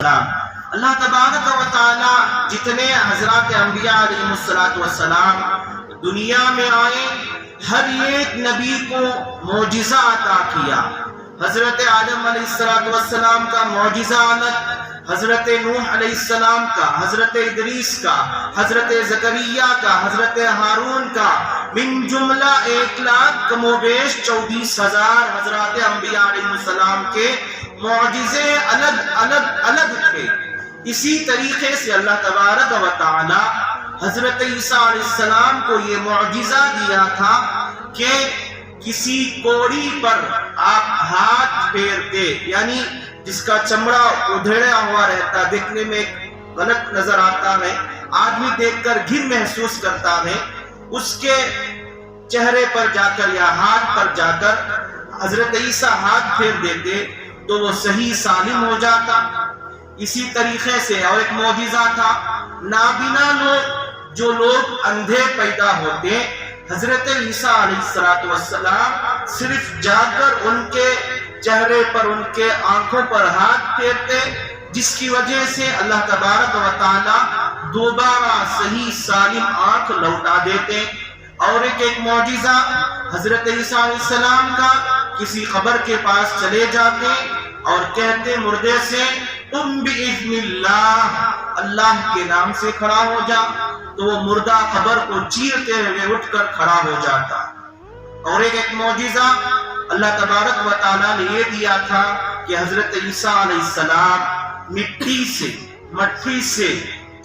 السلام۔ اللہ تبارک و تعالی جتنے حضرات انبیاء علیہ السلام دنیا میں آئے، ہر ایک نبی کو معجزہ عطا کیا۔ حضرت آدم علیہ السلام کا معجزہ الگ، حضرت نوح علیہ السلام کا، حضرت ادریس کا، حضرت زکریا کا، حضرت ہارون کا، من جملہ 1,00,000 کم و بیش 24,000 حضرات انبیاء علیہ السلام کے معجزے الگ تھے۔ اسی طریقے سے اللہ تبارک و تعالی حضرت عیسیٰ علیہ السلام کو یہ معجزہ دیا تھا کہ کسی کوڑی پر آپ ہاتھ پھیرتے، یعنی جس کا چمڑا ادھڑا ہوا رہتا، دیکھنے میں غلط نظر آتا ہے، آدمی دیکھ کر گھن محسوس کرتا ہے، اس کے چہرے پر جا کر یا ہاتھ پر جا کر حضرت عیسیٰ ہاتھ پھیر دیتے تو وہ صحیح سالم ہو جاتا۔ اسی طریقے سے اور ایک معجزہ تھا، نابینا لوگ، جو لوگ اندھے پیدا ہوتے، حضرت عیسیٰ علیہ السلام صرف جا کر ان کے چہرے پر، ان کے آنکھوں پر ہاتھ پھیرتے، جس کی وجہ سے اللہ تبارک و تعالی دوبارہ صحیح سالم آنکھ لوٹا دیتے۔ اور ایک معجزہ حضرت عیسیٰ علیہ السلام کا، کسی قبر کے پاس چلے جاتے اور کہتے مردے سے تم بِإِذْنِ اللہ، اللہ کے نام سے کھڑا ہو جا، تو وہ مردہ قبر کو چیرتے ہوئے اٹھ کر کھڑا ہو جاتا۔ اور ایک معجزہ اللہ تبارک و تعالیٰ نے یہ دیا تھا کہ حضرت عیسیٰ علیہ السلام مٹی سے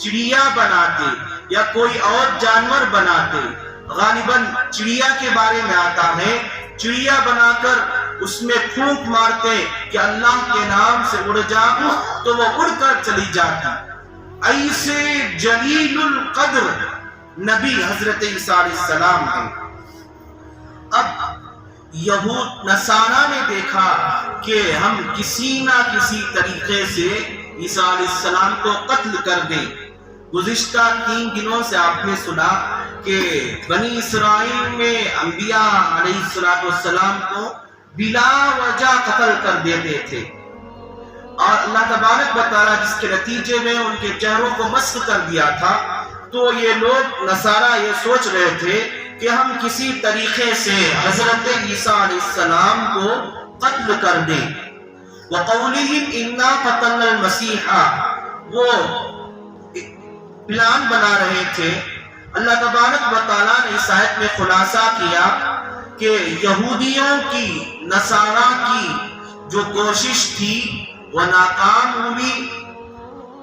چڑیا بناتے یا کوئی اور جانور بناتے، غالباً چڑیا کے بارے میں آتا ہے، چڑیا بنا کر اس میں پھونک مارتے کہ اللہ کے نام سے اڑ جا، تو وہ اڑ کر چلی جاتی۔ ایسے جلیل القدر نبی حضرت عیسیٰ علیہ السلام ہیں۔ اب یہود نصارہ نے دیکھا کہ ہم کسی نہ کسی طریقے سے عیسیٰ علیہ السلام کو قتل کر دیں۔ گزشتہ 3 دنوں سے آپ نے سنا کہ بنی اسرائیل میں انبیاء علیہ السلام کو بلا وجہ قتل کر دیتے تھے، اور اللہ تبارک و تعالیٰ جس کے نتیجے میں ان کے چہروں کو مسخ کر دیا تھا، تو یہ لوگ نصارہ یہ سوچ رہے تھے کہ ہم کسی طریقے سے حضرت عیسیٰ علیہ السلام کو قتل کر دیں۔ وَقَوْلِهِمْ إِنَّا قَتَلْنَا الْمَسِيحَ، وہ پلان بنا رہے تھے۔ اللہ تبارک و تعالیٰ نے اس آیت میں خلاصہ کیا کہ یہودیوں کی، نصارہ کی جو کوشش تھی وہ ناکام ہوئی۔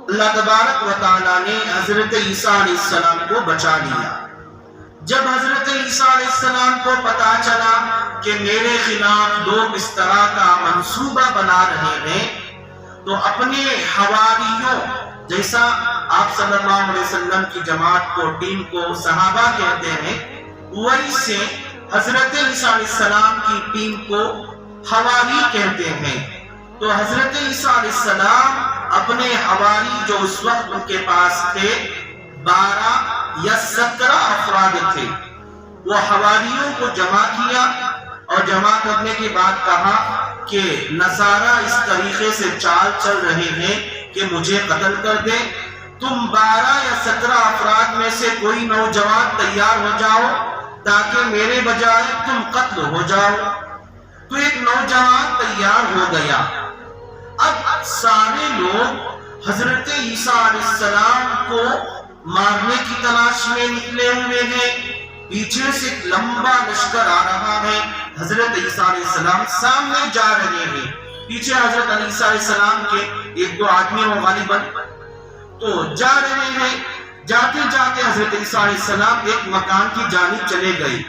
اللہ تبارک و تعالیٰ نے حضرت عیسیٰ علیہ السلام کو بچا لیا۔ جب حضرت عیسیٰ علیہ السلام کو پتا چلا کہ میرے خلاف لوگ اس طرح کا منصوبہ بنا رہے ہیں، تو اپنے حواریوں، جیسا آپ صلی اللہ علیہ وسلم کی جماعت کو، ٹیم کو صحابہ کہتے ہیں، ویسے حضرت عیسیٰ علیہ السلام کی ٹیم کو حواری کہتے ہیں۔ تو حضرت عیسیٰ علیہ السلام اپنے حواری جو اس وقت ان کے پاس تھے، 12 یا 17 افراد تھے، وہ حواریوں کو جمع کیا، اور جمع کرنے کے بعد کہا کہ نصارہ اس طریقے سے چال چل رہے ہیں کہ مجھے قتل کر دیں، تم 12 یا 17 افراد میں سے کوئی نوجوان تیار ہو جاؤ تاکہ میرے بجائے تم قتل ہو جاؤ۔ تو ایک نوجوان تیار ہو گیا۔ اب سارے لوگ حضرت عیسیٰ علیہ السلام کو مارنے کی تلاش میں نکلے ہوئے ہیں، پیچھے سے ایک لمبا لشکر آ رہا ہے، حضرت عیسیٰ علیہ السلام سامنے جا رہے ہیں، پیچھے حضرت عیسیٰ علیہ السلام کے 1-2 آدمی ہو غالباً، تو جا رہے ہیں۔ جاتے جاتے حضرت عیسیٰ علیہ السلام ایک مکان کی جانب چلے گئے۔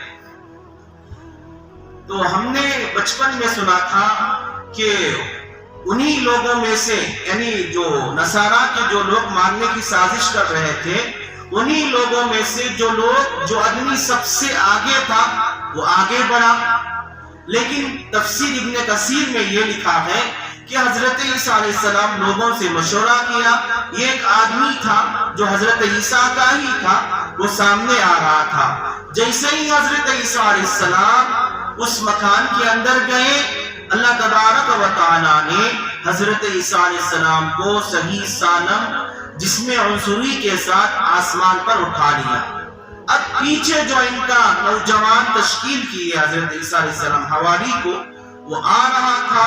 تو ہم نے بچپن میں سنا تھا کہ انہی لوگوں میں سے، یعنی جو نصارہ کے جو لوگ مارنے کی سازش کر رہے تھے، انہی لوگوں میں سے جو آدمی سب سے آگے تھا وہ آگے بڑھا۔ لیکن تفسیر ابن کثیر میں یہ لکھا ہے کہ حضرت عیسیٰ علیہ السلام لوگوں سے مشورہ کیا، یہ ایک آدمی تھا جو حضرت عیسیٰ کا ہی تھا، وہ سامنے آ رہا تھا۔ جیسے ہی حضرت عیسیٰ علیہ السلام اس مکان کے اندر گئے، اللہ تبارک و تعالیٰ نے حضرت عیسیٰ علیہ السلام کو صحیح سالم جسم عنصری کے ساتھ آسمان پر اٹھا لیا۔ اب پیچھے جو ان کا نوجوان تشکیل کی ہے حضرت عیسیٰ علیہ السلام حواری کو، وہ آ رہا تھا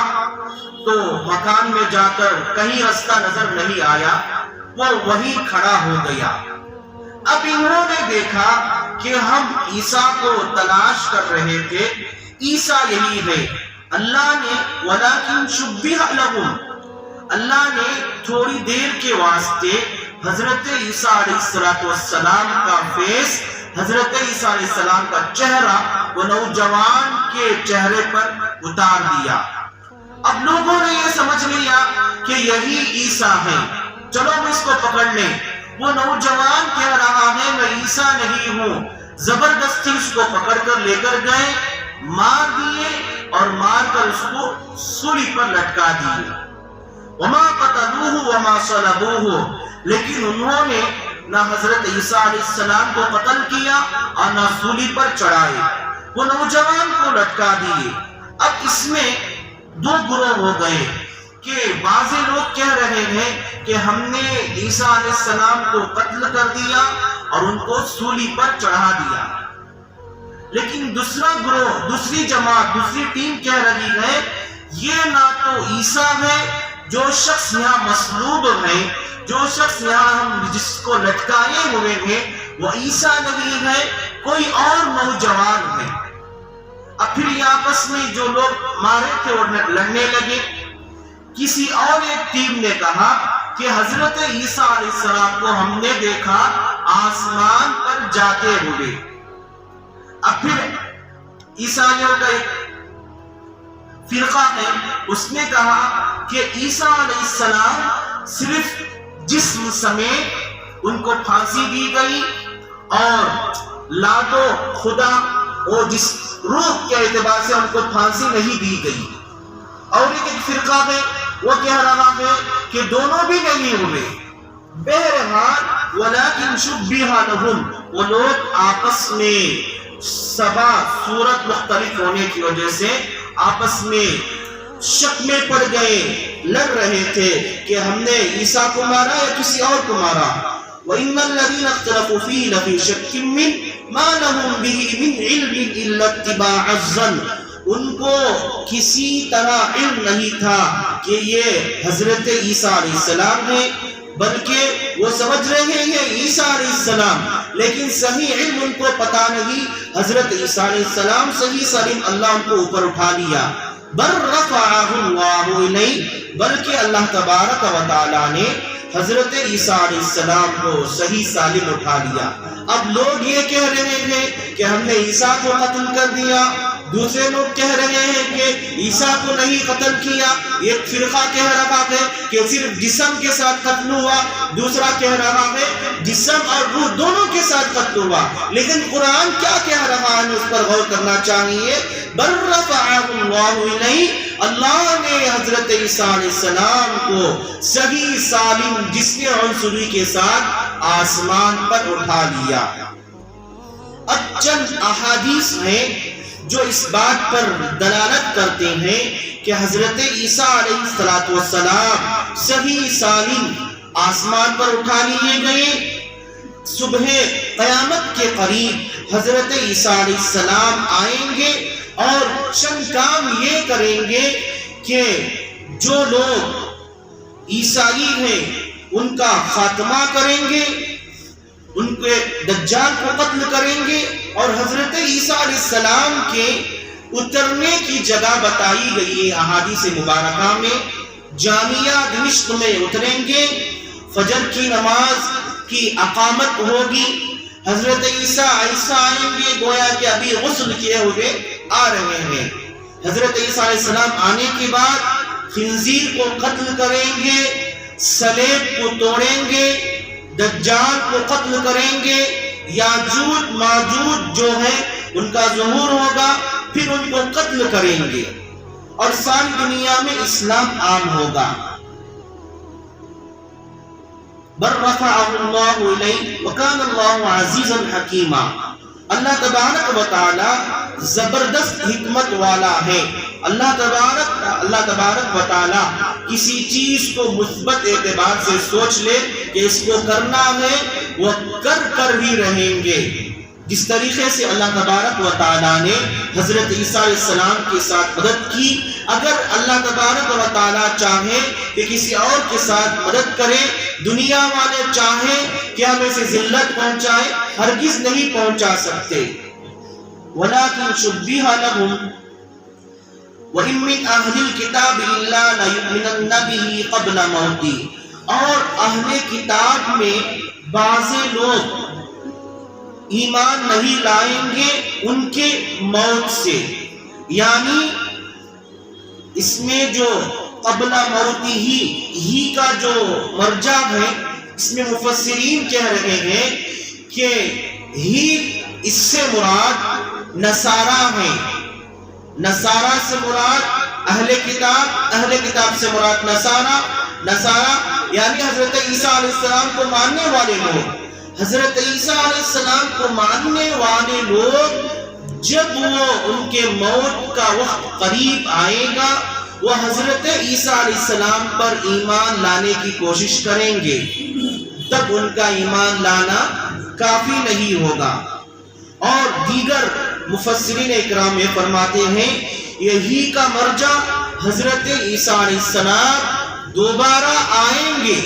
تو مکان میں جا کر کہیں راستہ نظر نہیں آیا، وہ وہیں کھڑا ہو گیا۔ اب انہوں نے دیکھا کہ ہم عیسیٰ کو تلاش کر رہے تھے، عیسیٰ یہی ہے۔ اللہ نے وَلَكِنْ شُبِّهَ لَهُمْ، اللہ نے تھوڑی دیر کے واسطے حضرت عیسیٰ علیہ السلام کا فیس، حضرت عیسیٰ علیہ السلام کا چہرہ وہ نوجوان کے چہرے پر اتار دیا۔ اب لوگوں نے یہ سمجھ لیا کہ یہی عیسیٰ ہے، چلو ہم اس کو پکڑ لیں۔ وہ نوجوان کہہ رہا ہے میں عیسیٰ نہیں ہوں، زبردستی اس کو پکڑ کر لے کر گئے، مار دیے اور مار کر اس کو سولی پر لٹکا دیے۔ وما قتلوه وما صلبوه، لیکن انہوں نے نہ حضرت عیسیٰ علیہ السلام کو قتل کیا اور نہ سولی پر چڑھائے، وہ نوجوان کو لٹکا دیے۔ اب اس میں دو گروہ ہو گئے کہ بعض لوگ کہہ رہے ہیں کہ ہم نے عیسیٰ علیہ السلام کو قتل کر دیا اور ان کو سولی پر چڑھا دیا، لیکن دوسرا گروہ، دوسری جماعت، دوسری ٹیم کہہ رہی ہے یہ نہ تو عیسیٰ ہے، جو شخص یہاں مصلوب ہے، جو شخص یہاں ہم جس کو لٹکائے ہوئے ہیں وہ عیسیٰ نہیں ہے، کوئی اور نوجوان ہے۔ اب پھر یہ آپس میں جو لوگ مارے تھے اور لڑنے لگے۔ کسی اور ایک ٹیم نے کہا کہ حضرت عیسیٰ علیہ السلام کو ہم نے دیکھا آسمان پر جاتے ہوئے۔ اب پھر عیسائیوں کا ایک فرقہ ہے، اس نے کہا کہ عیسیٰ علیہ السلام صرف جسم سمیت ان کو پھانسی دی گئی اور لات و خدا اور جس روح کے اعتبار سے ان کو پھانسی نہیں دی گئی۔ اور ایک فرقہ ہے وہ کہہ رہا ہے کہ دونوں بھی نہیں ہوئے۔ بہرحال وَلَكِنْ شُبِّهَ لَهُمْ، وہ لوگ آپس میں سبا صورت مختلف ہونے کی وجہ سے آپس میں شک میں پڑ گئے، لڑ رہے تھے کہ ہم نے عیسیٰ کو مارا یا کسی اور کو مارا۔ وَإِنَّ الَّذِينَ اخْتَلَفُوا فِيهِ لَفِي شَكٍّ مِّنْهُ مَا لَهُمْ بِهِ مِنْ عِلْمٍ إِلَّا اتِّبَاعَ الظَّنِّ، ان کو کسی طرح علم نہیں تھا کہ یہ حضرت عیسیٰ علیہ السلام ہے، بلکہ وہ سمجھ رہے ہیں عیسیٰ علیہ السلام، لیکن صحیح علم ان کو پتا نہیں۔ حضرت عیسیٰ علیہ السلام صحیح سلیم اللہ ان کو اوپر اٹھا لیا۔ بل رفعہ اللہ الیہ، بلکہ اللہ تبارک و تعالی نے حضرت عیسیٰ علیہ السلام کو صحیح سالم اٹھا لیا۔ اب لوگ یہ کہہ رہے ہیں کہ ہم نے عیسیٰ کو قتل کر دیا، دوسرے لوگ کہہ رہے ہیں کہ عیسیٰ کو نہیں قتل کیا، ایک فرقہ کہہ رہا ہے کہ صرف جسم کے ساتھ قتل ہوا، دوسرا کہہ رہا ہے جسم اور روح دونوں کے ساتھ قتل ہوا۔ لیکن قرآن کیا کہہ رہا ہے اس پر غور کرنا چاہیے۔ بل رفعہ اللہ الیہ، اللہ نے حضرت عیسیٰ علیہ السلام کو صحیح سالم جسم عنصری کے ساتھ آسمان پر اٹھا لیا۔ اب چند احادیث ہیں جو اس بات پر دلالت کرتے ہیں کہ حضرت عیسیٰ علیہ السلام صحیح سالم آسمان پر اٹھا لیے گئے۔ صبح قیامت کے قریب حضرت عیسیٰ علیہ السلام آئیں گے اور چند کام یہ کریں گے کہ جو لوگ عیسائی ہیں ان کا خاتمہ کریں گے، ان کے دجال کو قتل کریں گے، اور حضرت عیسیٰ علیہ السلام کے اترنے کی جگہ بتائی گئی ہے احادیث مبارکہ میں۔ جامعہ دمشق میں اتریں گے، فجر کی نماز کی اقامت ہوگی، حضرت عیسیٰ آئیں گے گویا کہ ابھی غسل کیے ہوئے آ رہے ہیں۔ حضرت عیسیٰ علیہ السلام آنے کے بعد خنزیر کو قتل کریں گے، صلیب کو توڑیں گے، دجال کو قتل کریں گے، یاجوج ماجوج جو ہے ان کا ظہور ہوگا، پھر ان کو قتل کریں گے اور ساری دنیا میں اسلام عام ہوگا۔ بل رفعہ اللہ الیہ وکان اللہ عزیزا حکیما، اللہ تبارک و تعالی زبردست حکمت والا ہے۔ اللہ تبارک و تعالی کسی چیز کو مثبت اعتبار سے سوچ لے کہ اس کو کرنا ہے، وہ کر ہی رہیں گے۔ جس طریقے سے اللہ تبارک و تعالیٰ نے حضرت عیسیٰ علیہ السلام کے ساتھ مدد کی، اگر اللہ تبارک و تعالیٰ چاہے کہ کسی اور کے ساتھ مدد کرے، دنیا والے چاہیں کہ ہم اسے ذلت پہنچائے، ہرگز نہیں پہنچا سکتے۔ وَلَٰكِن شُبِّهَ لَهُمْ وَإِن مِّنْ أَهْلِ الْكِتَابِ إِلَّا لَيُؤْمِنَنَّ بِهِ قَبْلَ مَوْتِهِ، اور اہل کتاب میں بعض لوگ ایمان نہیں لائیں گے ان کے موت سے، یعنی اس میں جو قبل موتی ہی کا جو مرجع ہے، اس میں مفسرین کہہ رہے ہیں کہ ہی اس سے مراد نصارہ ہیں، نصارہ سے مراد اہل کتاب سے مراد نصارہ یعنی حضرت عیسیٰ علیہ السلام کو ماننے والے لوگ۔ حضرت عیسیٰ علیہ السلام کو ماننے والے لوگ جب وہ ان کے موت کا وقت قریب آئے گا، وہ حضرت عیسیٰ علیہ السلام پر ایمان لانے کی کوشش کریں گے، تب ان کا ایمان لانا کافی نہیں ہوگا۔ اور دیگر مفسرین اکرام یہ فرماتے ہیں یہی کا مرجع حضرت عیسیٰ علیہ السلام دوبارہ آئیں گے،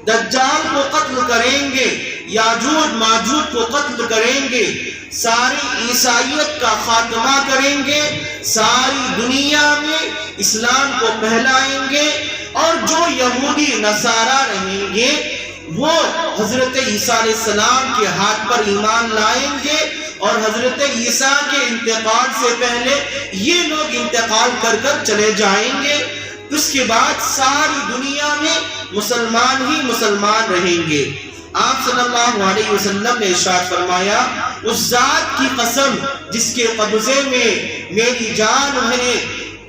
دجال کو قتل کریں گے، یاجوج ماجوج کو قتل کریں گے، ساری عیسائیت کا خاتمہ کریں گے، ساری دنیا میں اسلام کو پھیلائیں گے، اور جو یہودی نصارہ رہیں گے وہ حضرت عیسیٰ علیہ السلام کے ہاتھ پر ایمان لائیں گے، اور حضرت عیسیٰ کے انتقال سے پہلے یہ لوگ انتقال کر چلے جائیں گے۔ اس کے بعد ساری دنیا میں مسلمان ہی مسلمان رہیں گے۔ آپ صلی اللہ علیہ وسلم نے ارشاد فرمایا، اس ذات کی قسم جس کے قبضے میں میری جان ہے،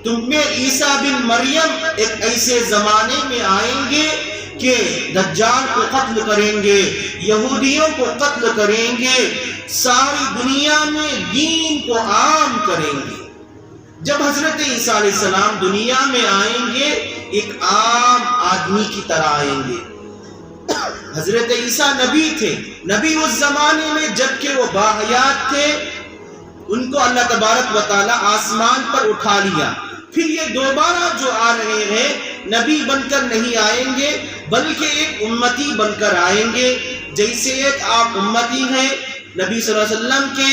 تم میں عیسیٰ بن مریم ایک ایسے زمانے میں آئیں گے کہ دجال کو قتل کریں گے، یہودیوں کو قتل کریں گے، ساری دنیا میں دین کو عام کریں گے۔ جب حضرت عیسیٰ علیہ السلام دنیا میں آئیں گے ایک عام آدمی کی طرح آئیں گے۔ حضرت عیسیٰ نبی تھے، نبی اس زمانے میں جبکہ وہ باحیات تھے، ان کو اللہ تبارک و تعالی آسمان پر اٹھا لیا۔ پھر یہ دوبارہ جو آ رہے ہیں نبی بن کر نہیں آئیں گے بلکہ ایک امتی بن کر آئیں گے، جیسے ایک آپ امتی ہیں نبی صلی اللہ علیہ وسلم کے،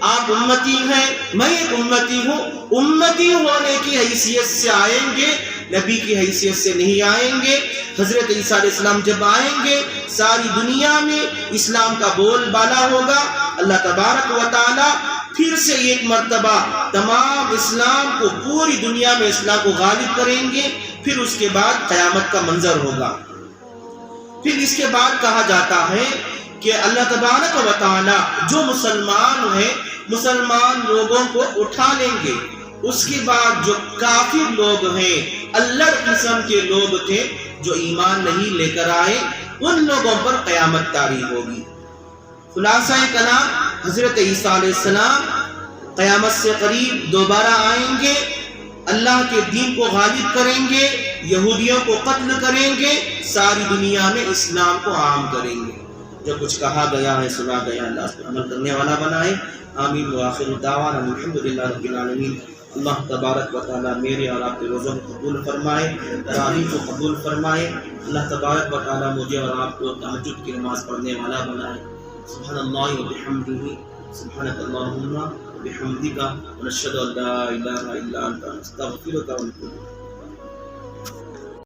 آپ امتی ہیں، میں ایک امتی ہوں، امتی ہونے کی حیثیت سے آئیں گے، نبی کی حیثیت سے نہیں آئیں گے۔ حضرت عیسیٰ علیہ السلام جب آئیں گے ساری دنیا میں اسلام کا بول بالا ہوگا، اللہ تبارک و تعالی پھر سے ایک مرتبہ تمام اسلام کو، پوری دنیا میں اسلام کو غالب کریں گے، پھر اس کے بعد قیامت کا منظر ہوگا۔ پھر اس کے بعد کہا جاتا ہے کہ اللہ تبارک و تعالی جو مسلمان ہیں مسلمان لوگوں کو اٹھا لیں گے، اس کے بعد جو کافر لوگ ہیں، اللہ قسم کے لوگ تھے جو ایمان نہیں لے کر آئے، ان لوگوں پر قیامت طاری ہوگی۔ خلاصہ کلام، حضرت عیسیٰ علیہ السلام قیامت سے قریب دوبارہ آئیں گے، اللہ کے دین کو غالب کریں گے، یہودیوں کو قتل کریں گے، ساری دنیا میں اسلام کو عام کریں گے۔ جو کچھ کہا گیا ہے سنا گیا اللہ اس پر عمل کرنے والا بنائے، آمین۔ وآخر دعوانا الحمدللہ رب العالمین۔ اللہ تبارک و تعالیٰ میرے اور آپ کے روزوں کو قبول فرمائے، تراویح کو قبول فرمائے۔ اللہ تبارک و تعالیٰ مجھے اور آپ کو تہجد کی نماز پڑھنے والا بنائے۔ سبحان اللہ و بحمدہ، سبحانک اللہم و بحمدک، ونشہد ان لا الہ الا انت، نستغفرک ونتوب الیک۔